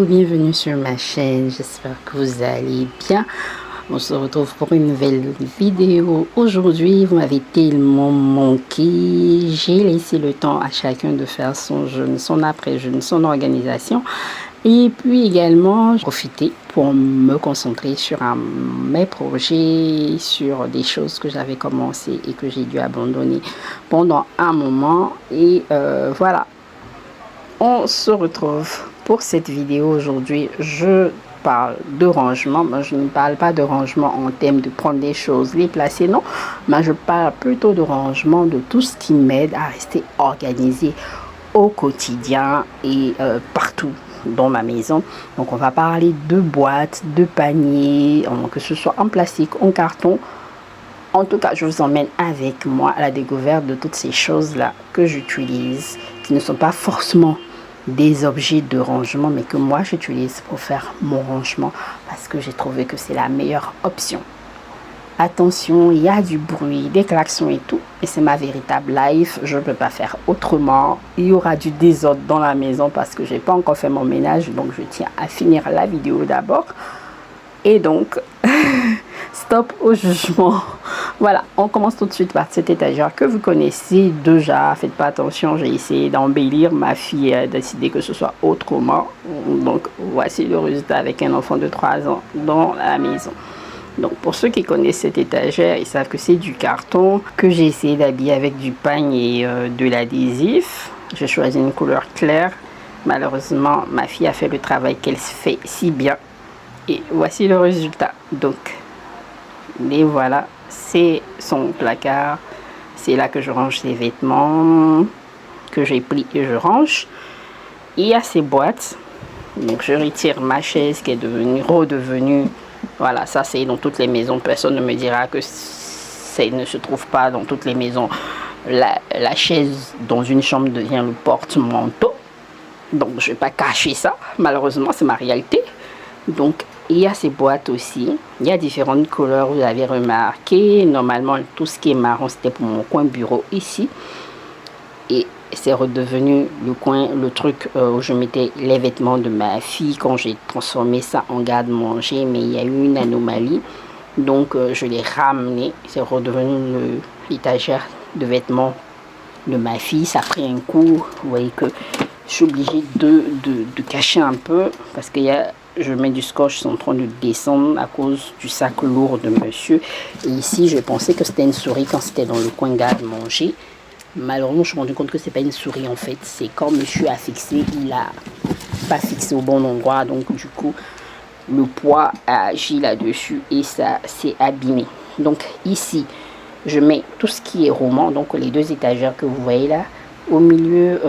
bienvenue sur ma chaîne, j'espère que vous allez bien. On se retrouve pour une nouvelle vidéo. Aujourd'hui, vous m'avez tellement manqué. J'ai laissé le temps à chacun de faire son jeûne, son après-jeûne, son organisation. Et puis également, profiter pour me concentrer sur mes projets, sur des choses que j'avais commencé et que j'ai dû abandonner pendant un moment. Et voilà, on se retrouve pour cette vidéo. Aujourd'hui, je parle de rangement, mais je ne parle pas de rangement en termes de prendre des choses, les placer, non, mais je parle plutôt de rangement de tout ce qui m'aide à rester organisé au quotidien et partout dans ma maison. Donc on va parler de boîtes, de paniers, que ce soit en plastique, en carton. En tout cas, je vous emmène avec moi à la découverte de toutes ces choses-là que j'utilise, qui ne sont pas forcément des objets de rangement, mais que moi j'utilise pour faire mon rangement parce que j'ai trouvé que c'est la meilleure option. Attention, il y a du bruit, des klaxons et tout, et c'est ma véritable life, je ne peux pas faire autrement. Il y aura du désordre dans la maison parce que j'ai pas encore fait mon ménage, donc je tiens à finir la vidéo d'abord. Et donc, stop au jugement. Voilà, on commence tout de suite par cette étagère que vous connaissez déjà. Faites pas attention, j'ai essayé d'embellir. Ma fille a décidé que ce soit autrement. Donc, voici le résultat avec un enfant de 3 ans dans la maison. Donc, pour ceux qui connaissent cette étagère, ils savent que c'est du carton que j'ai essayé d'habiller avec du pagne et de l'adhésif. J'ai choisi une couleur claire. Malheureusement, ma fille a fait le travail qu'elle fait si bien. Et voici le résultat. Donc, et voilà, c'est son placard. C'est là que je range les vêtements que j'ai pris et je range. Il y a ces boîtes. Donc, je retire ma chaise qui est redevenue. Voilà, ça c'est dans toutes les maisons. Personne ne me dira que ça ne se trouve pas dans toutes les maisons. La chaise dans une chambre devient le porte-manteau. Donc, je ne vais pas cacher ça. Malheureusement, c'est ma réalité. Donc, il y a ces boîtes aussi. Il y a différentes couleurs, vous avez remarqué. Normalement, tout ce qui est marron, c'était pour mon coin bureau ici. Et c'est redevenu le coin, le truc où je mettais les vêtements de ma fille quand j'ai transformé ça en garde-manger. Mais il y a eu une anomalie. Donc, je l'ai ramené. C'est redevenu l'étagère de vêtements de ma fille. Ça a pris un coup. Vous voyez que je suis obligée de cacher un peu parce qu'il y a... Je mets du scotch, ils sont en train de descendre à cause du sac lourd de monsieur. Et ici, je pensais que c'était une souris quand c'était dans le coin garde-manger. Malheureusement, je me suis rendu compte que c'est pas une souris en fait. C'est quand monsieur a fixé, il a pas fixé au bon endroit. Donc du coup, le poids a agi là-dessus et ça s'est abîmé. Donc ici, je mets tout ce qui est roman. Donc les deux étagères que vous voyez là. Au milieu,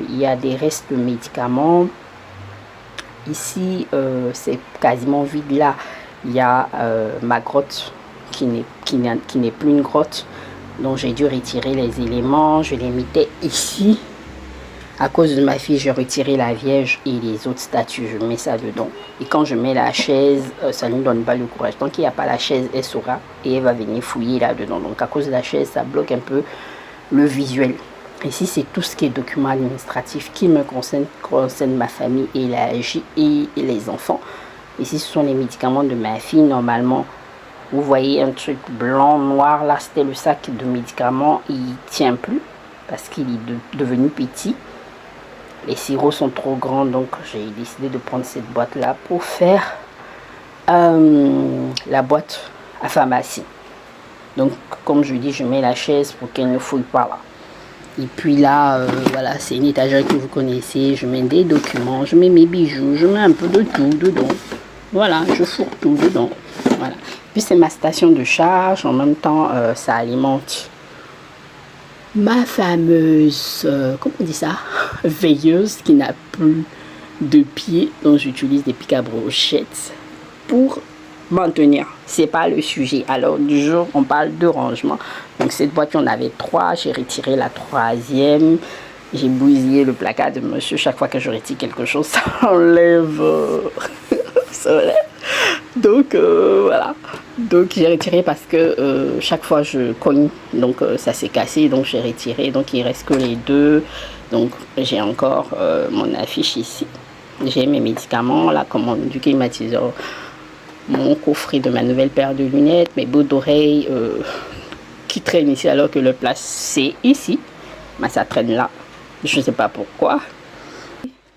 il y a des restes de médicaments. Ici, c'est quasiment vide. Là, il y a ma grotte qui n'est plus une grotte. Donc, j'ai dû retirer les éléments. Je les mettais ici. À cause de ma fille, j'ai retiré la Vierge et les autres statues. Je mets ça dedans. Et quand je mets la chaise, ça ne lui donne pas le courage. Tant qu'il n'y a pas la chaise, elle saura et elle va venir fouiller là-dedans. Donc, à cause de la chaise, ça bloque un peu le visuel. Ici, c'est tout ce qui est documents administratifs qui me concerne ma famille et les enfants. Ici, ce sont les médicaments de ma fille. Normalement, vous voyez un truc blanc, noir. Là, c'était le sac de médicaments. Il ne tient plus parce qu'il est devenu petit. Les sirops sont trop grands, donc j'ai décidé de prendre cette boîte-là pour faire la boîte à pharmacie. Donc, comme je dis, je mets la chaise pour qu'elle ne fouille pas là. Et puis là, voilà, c'est une étagère que vous connaissez. Je mets des documents, je mets mes bijoux, je mets un peu de tout dedans. Voilà, je fourre tout dedans. Voilà. Puis c'est ma station de charge. En même temps, ça alimente ma fameuse, comment on dit ça, veilleuse qui n'a plus de pieds. Donc j'utilise des pics à brochettes pour maintenir. C'est pas le sujet. Alors du jour, on parle de rangement. Donc cette boîte, il y en avait 3. J'ai retiré la 3e. J'ai bousillé le placard de monsieur. Chaque fois que je retire quelque chose, ça enlève. Ça enlève. Donc voilà. Donc j'ai retiré parce que chaque fois je cogne. Donc ça s'est cassé. Donc j'ai retiré. Donc il reste que les 2. Donc j'ai encore mon affiche ici. J'ai mes médicaments, la commande du climatiseur, mon coffret de ma nouvelle paire de lunettes, mes bouts d'oreilles qui traînent ici alors que le place c'est ici. Mais ça traîne là. Je ne sais pas pourquoi.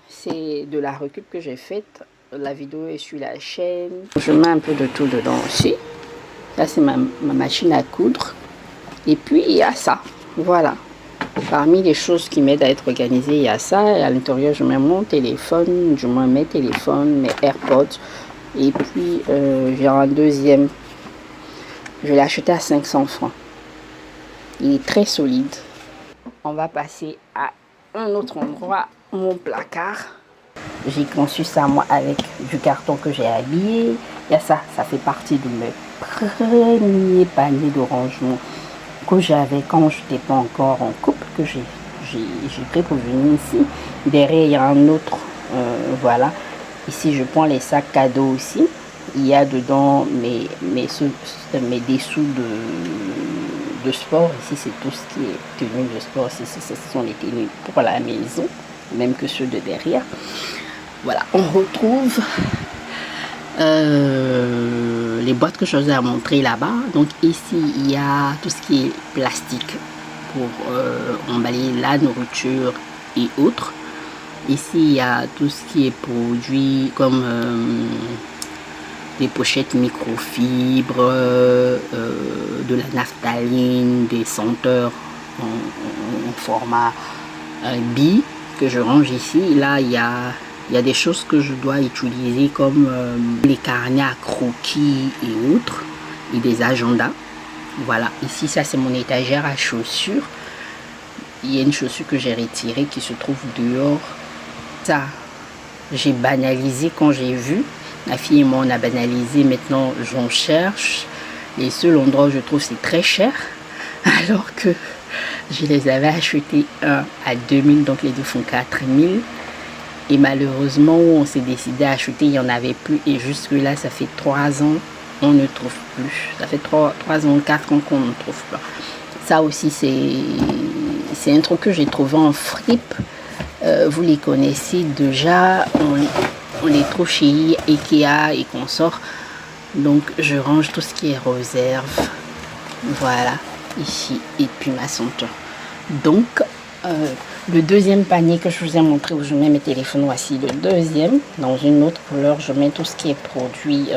C'est de la récup que j'ai faite. La vidéo est sur la chaîne. Je mets un peu de tout dedans aussi. Là, c'est ma machine à coudre. Et puis, il y a ça. Voilà. Parmi les choses qui m'aident à être organisée, il y a ça. Et à l'intérieur, je mets mon téléphone, du moins mes téléphones, mes AirPods. Et puis, j'ai un deuxième. Je l'ai acheté à 500 francs. Il est très solide. On va passer à un autre endroit, mon placard. J'ai conçu ça moi avec du carton que j'ai habillé. Il y a ça, ça fait partie de mes premiers paniers de rangement que j'avais quand je n'étais pas encore en couple, que j'ai pris pour venir ici. Derrière, il y a un autre, voilà. Ici, je prends les sacs cadeaux aussi. Il y a dedans mes dessous de sport. Ici, c'est tout ce qui est tenue de sport. Ici, ce sont les tenues pour la maison, même que ceux de derrière. Voilà, on retrouve les boîtes que je vous ai montrées là-bas. Donc ici, il y a tout ce qui est plastique pour emballer la nourriture et autres. Ici, il y a tout ce qui est produit comme des pochettes microfibres, de la naphtaline, des senteurs en format billes que je range ici. Là, il y a des choses que je dois utiliser comme les carnets à croquis et autres, et des agendas. Voilà, ici, ça c'est mon étagère à chaussures. Il y a une chaussure que j'ai retirée qui se trouve dehors. Ça, j'ai banalisé quand j'ai vu. Ma fille et moi, on a banalisé. Maintenant, j'en cherche. Les seuls endroits où je trouve c'est très cher. Alors que je les avais achetés un à 2000, donc les deux font 4000. Et malheureusement, on s'est décidé à acheter, il n'y en avait plus. Et jusque là, ça fait 3 ans, on ne trouve plus. Ça fait 3 ans, 4 ans qu'on ne trouve pas. Ça aussi, c'est un truc que j'ai trouvé en fripe. Vous les connaissez déjà. On les trouve chez Ikea et consorts. Donc, je range tout ce qui est réserve. Voilà, ici. Et puis ma ceinture. Donc, le deuxième panier que je vous ai montré où je mets mes téléphones, voici le deuxième. Dans une autre couleur, je mets tout ce qui est produit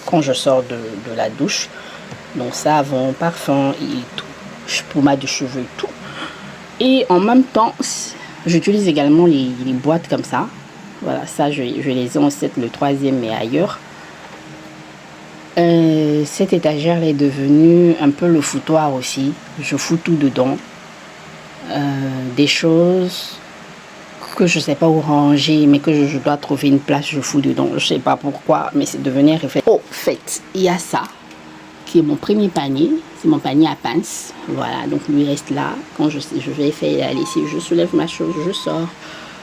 quand je sors de la douche. Donc savon, parfum et tout. Pommade de cheveux, tout. Et en même temps, j'utilise également les boîtes comme ça. Voilà, ça je les ai en 7, le troisième est ailleurs. Cette étagère est devenue un peu le foutoir aussi. Je fous tout dedans. Des choses que je sais pas où ranger, mais que je dois trouver une place, je fous dedans. Je sais pas pourquoi, mais c'est devenu un réflexe. Oh, fait, il y a ça qui est mon premier panier. C'est mon panier à pince. Voilà, donc lui reste là. Quand je vais faire la lessive, je soulève ma chose, je sors.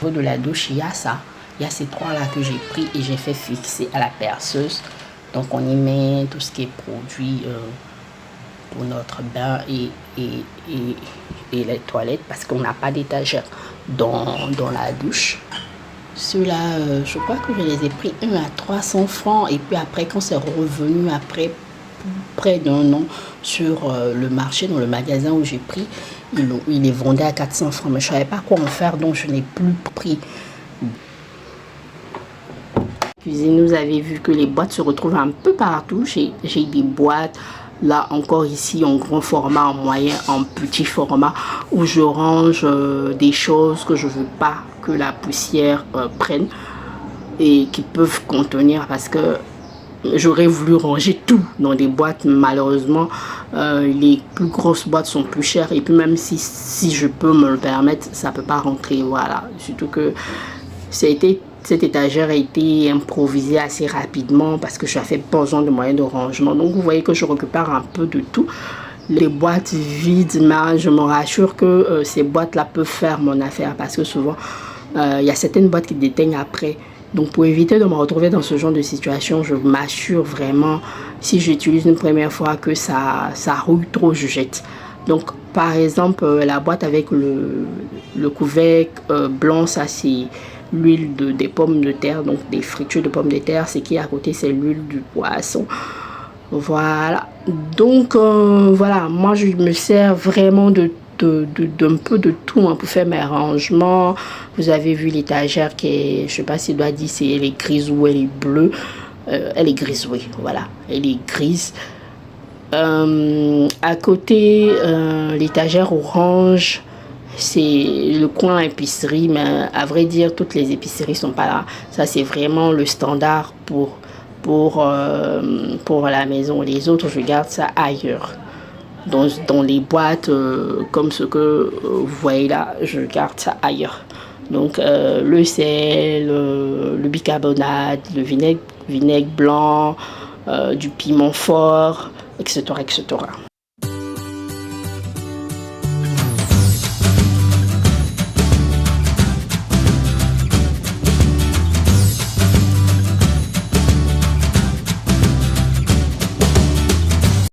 Au niveau de la douche, il y a ça. Il y a ces trois là que j'ai pris et j'ai fait fixer à la perceuse. Donc on y met tout ce qui est produit pour notre bain et les toilettes, parce qu'on n'a pas d'étagère dans la douche. Ceux-là, je crois que je les ai pris un à 300 francs. Et puis après, quand c'est revenu après près d'un an sur le marché, dans le magasin où j'ai pris, ils les vendaient à 400 francs. Mais je ne savais pas quoi en faire, donc je n'ai plus pris. Cuisine, vous avez vu que les boîtes se retrouvent un peu partout. J'ai des boîtes. Là encore ici en grand format, en moyen, en petit format, où je range des choses que je veux pas que la poussière prenne et qui peuvent contenir, parce que j'aurais voulu ranger tout dans des boîtes. Malheureusement, les plus grosses boîtes sont plus chères, et puis même si je peux me le permettre, ça peut pas rentrer. Voilà, surtout que cette étagère a été improvisée assez rapidement parce que je n'avais pas besoin de moyens de rangement. Donc vous voyez que je récupère un peu de tout. Les boîtes vides, mais je me rassure que ces boîtes-là peuvent faire mon affaire, parce que souvent, il y a certaines boîtes qui déteignent après. Donc pour éviter de me retrouver dans ce genre de situation, je m'assure vraiment, si j'utilise une première fois, que ça rouille trop, je jette. Donc par exemple, la boîte avec le couvercle blanc, ça c'est l'huile des pommes de terre, donc des fritures de pommes de terre. Ce qui est à côté, c'est l'huile du poisson. Voilà. Donc, voilà, moi, je me sers vraiment d'un peu de tout, hein, pour faire mes rangements. Vous avez vu l'étagère qui est, je sais pas si je dois dire si elle est grise ou elle est bleue. Elle est grise, oui, voilà, elle est grise. À côté, l'étagère orange, c'est le coin épicerie, mais à vrai dire, toutes les épiceries sont pas là. Ça, c'est vraiment le standard pour la maison. Les autres, je garde ça ailleurs. Dans les boîtes, comme ce que vous voyez là, je garde ça ailleurs. Donc, le sel, le bicarbonate, le vinaigre blanc, du piment fort, etc., etc.